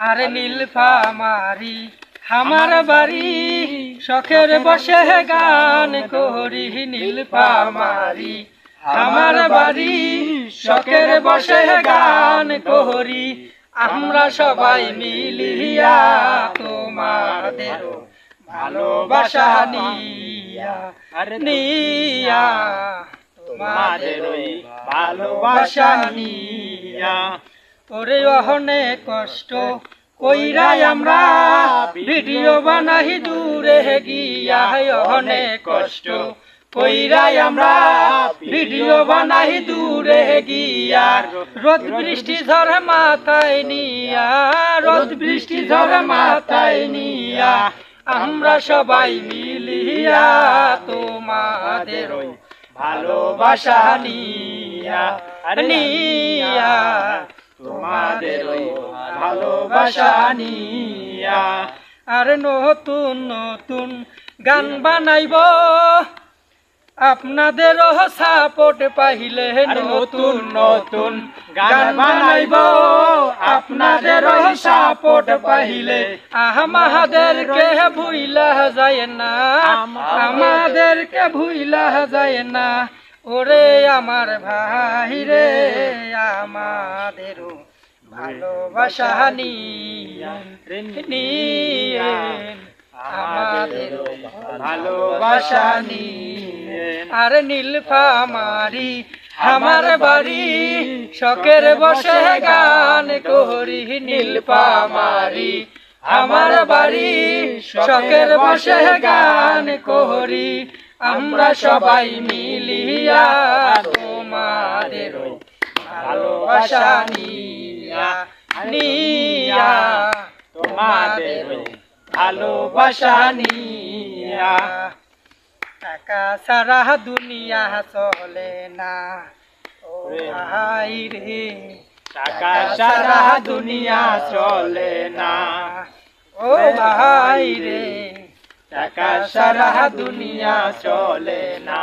আরে নীলফামারী আমার বাড়ি শখের বসে গান করি নীলফামারী আমার বাড়ি শখের বসে গান করি আমরা সবাই মিলিয়া তোমাদের ভালোবাসা নিয়া নিয়া তোমাদের ভালোবাসা নিয়া ওরে অহনে কষ্ট কইরাই আমরা ভিডিও বানাই দূরে গিয়া অহনে কষ্ট কইরাই আমরা ভিডিও বানাই দূরে গিয়া রোদ বৃষ্টি ঝড় মাথায় নিয়া রোদ বৃষ্টি ঝড় মাথায় নিয়া আমরা সবাই মিলিয়া তোমাদের ভালোবাসা নিয়া নিয়া তোমাদের ভালোবাসা নিয়া আর নতুন নতুন গান বানাইব আপনাদের সাপোর্ট পাইলে নতুন নতুন গান বানাইব আপনাদের সাপোর্ট পাইলে আমাদেরকে ভুইলা যায় না আমাদেরকে ভুইলা যায় না ওরে আমার ভাই রে আমাদের ভালোবাসা নিয়ে আমাদের ভালোবাসা নিয়ে আর নীলফামারী আমার বাড়ি শখের বসে গান করি নীলফামারী আমার বাড়ি শখের বসে গান করি আমরা সবাই মিলিয়া তোমাদের ভালোবাসা নিয়া নিয়া তোমাদের ভালোবাসা নিয়া টাকা সারা দুনিয়া চলে না ও ভাই রে টাকা সারা দুনিয়া চলে না ও ভাই রে টাকা সারা দুনিয়া চলে না।